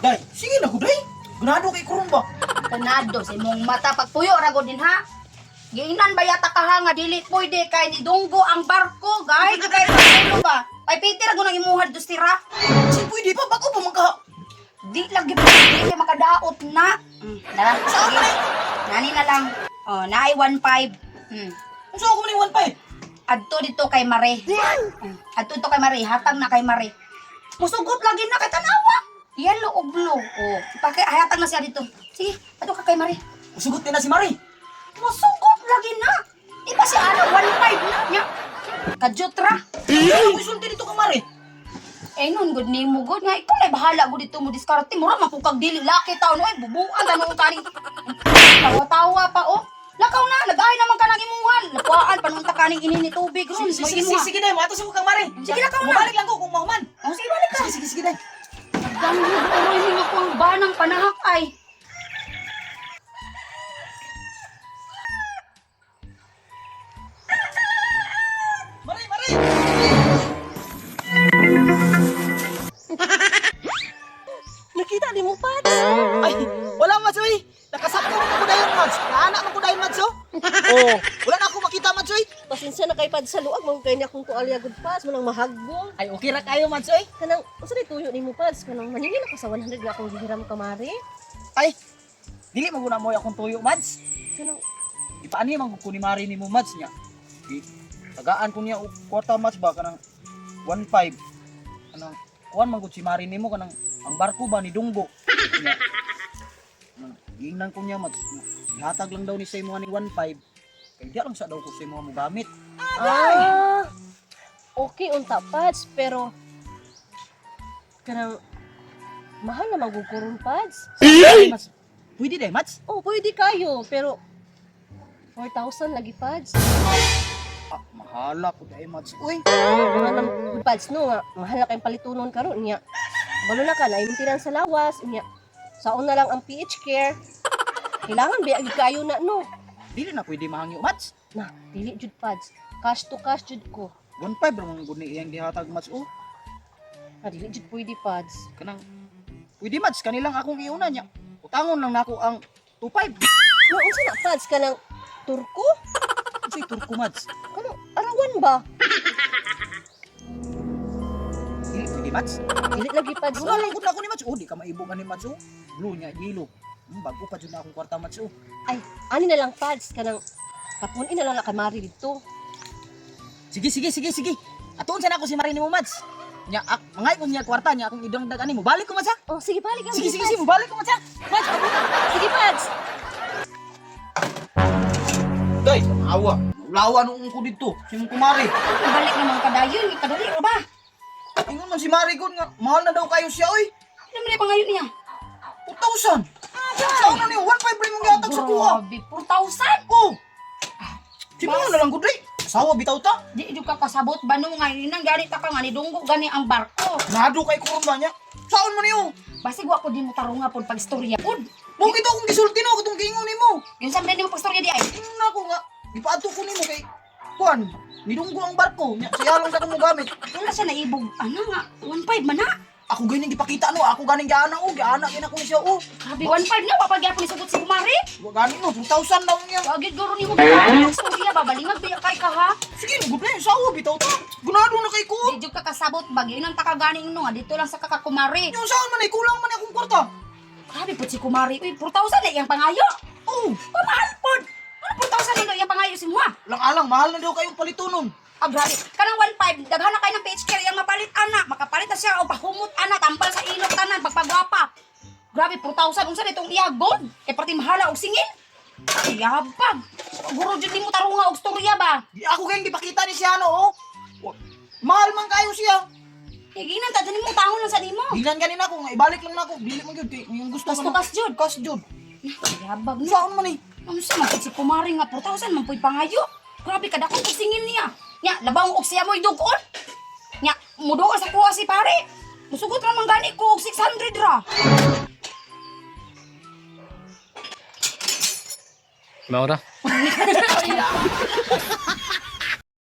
Day, sige na ko, day. Gunado kay kurong ba? Tanado sa imong mata pagpuyo ra gud din ha. Giinan ba yata ka ha nga dili pwede kay ni dunggo ang barko, gay kay ano ba? Pay piti ra gud nang imuhad dos tira. Sige, pwede pa. Bago pa magka... Di lagi pwede makadaot na. Dara, sige. Nani na lang. Oh, naay 1.5. Gusto ako man yung 1.5. Adto dito kay Mare. Adto dito kay Mare, hatag na kay Mare. Musugot lagi na kay tanawa. Yellow o blue. Oh, hatag na siya dito. Sige, adto ka kay Mare. Usugot din na si Mari. Musugot lagi na. Di ba siya ano 1.5 na niya? Kajutra. Ano ko isulti dito ka, Mari? Eh nun good name mo good nga ikaw na bahala gud dito mo diskarte mura mapukag dili laki taon oy bubuan tanong kani. Tawa-tawa pa oh. Lakaw na nagahay naman ka nang imuhal. Lapuan panunta kaning inini tubig ron. Sige, day. Mato sa kang Mari. Sige, lakaw na. Mabalik lang ko kung mahuman. Oh, sige balik ka. Sige, day. Dami oroy ni nga ang banang panahak ay. Mari! Nakita ni mo, Pads? Ay, wala, Mads, oy. Nakasapto ko dayon, Mads. Naanak man ko dayon, Mads, oh. Oh, wala na ako makita, Mads, oy. Pasensya na kay Pads sa luag, mga kanya kung tualya good Pads, manang mahagbong. Ay, okay ra kayo, Mads, oy. Kanang, usa na tuyo ni mo, Pads, kanang maningil ako sa 100 na akong gihiram kamari. Ay, dili mo guna mo akong tuyo, Mads. Kanang, Ipaani man ko ni Mari ni mo, Mads, niya. Tagaan ko niya kwarta, Mads, ba, kanang 1.5. Kanang, kuhan man ko si Mari ni mo, kanang, ang barko ba ni Dunggo. Niya. Giingnan ko niya, Mads. Ihatag lang daw ni sa imo ni 1.5. Kaya di lang sa daw ko sa imo mo gamit. okay unta, Pads, pero, kanang, mahal na magukurong, Pads. Mads, pwede day, Mads. Oh, pwede kayo, pero, 4,000 lagi, Pads. Ah, mahala ko day, Mads. Uy, Mga nang good Pads, no, nga, mahal na kayong palitunon karon niya. Balo na ka, naimintiran sa lawas, niya. Saon na lang ang PH care. Kailangan biya gid kayo na, no. dili na pwede mahangyo, Mads. Na, dili jud Pads. Cash to cash jud ko. 1.5 ra man gud ni iyang gihatag, Mads. Oh, Na, dili jud pwede Pads. kanang pwede, Mads, kanilang akong iuna niya. Utangon lang nako ang 2.5. Na, unsa na Pads kanang turko? Unsay turko, Mads? Kanang arawan ba? Dili pwede, Mads. Dili lagi Pads. Wala lang gud na ako ni Mads. Oh, di ka maibo ka ni Mads. Oh, blue niya, yellow. Bago pa jud na akong kwarta, Mads. Oh, Ay, ani na lang Pads kanang kapunin na lang na kamari dito. sige. Atuon sa nako si Marini mo, Mads. Nya mangay ko niya kwarta niya akong idangdag ani mo. Balik ko, Mads, ha? Oh, sige balik ka. Sige, mo balik ko, Mads, ha? Mads, Sige Pads. day, awa. Lawa nung ko dito. Si mong kumari. Balik naman kadayon, kadali ra ba? Ingon man si Mari ko nga mahal na daw kayo siya, oy. Ano man pangayon niya? 2,000. Saan na niyo? 1.5 rin mong yatag sa kuha. Grabe, 4,000. Oh. Si mga na lang gud, day. Asawa bitaw ta. Di jud ka kasabot ba nung ngayon nang gani ta ka nga ni dunggo gani ang barko. Nado kay kurma niya. Saan man niyo? Basig wa ko di mo tarunga pud pag istorya pud. Mo kita akong gisulti no katong giingon nimo. Yun sa ni mo pagstorya di ay. Ingon na ako nga. Gipaadto ko nimo kay Juan. Nidunggo ang barko. Nya siya lang sa kamo gamit. Wala siya naibog. Ano nga? 1.5 man na. Ako ganing gipakita no, ako ganing giana o, giana gina ko ni siya o. Grabe 1.5 na papagyapon ni sugot si Kumari. Wa ganing no, 2,000 daw niya. Wagid guro ni mo ang istorya babalingag biya kay ka ha. Sige, gud na yung sawa bitaw ta. Gunado na kay ko. Di jud ka kasabot bag yun ang taka ganing no nga dito lang sa kakakumari. Yung saan man ay kulang man akong kwarta. Grabe pud si Kumari. Uy, 4,000 na iyang pangayo. Oh, Kamahal pud. Ano 4,000 na iyang pangayo si Muha? lang-alang mahal na daw kayong palitunon. Ah, grabe. Kanang 1.5, daghan na kayo ng PH care yung mapalit, ana. Makapalit na siya o pahumot, ana. Tampal sa ilog, tanan, pagpagwapa. Grabe, 4,000. Unsa itong iyagod? Kaya pati mahala og singil. Ay, yabag. Guro dyan di mo tarunga og storya ba? Di ako ganing gipakita ni siya no, oh. Mahal man kayo siya. Eh, ginan, tadyan mo tahon lang sa nimo. Dinan ganin ako nga ibalik lang nako. Dili man gyud kay yung gusto Kas to man. kas jud. Kas jud. Yabag na. Saan man eh? Unsa man pud si Kumari nga 4,000 man pud pangayo. Grabe kadako og singil niya. Nya, labaw og siya mo idugon. Nya, muduol sa kuha si pare. Musugot ra man gani ko og 600 ra. Maura.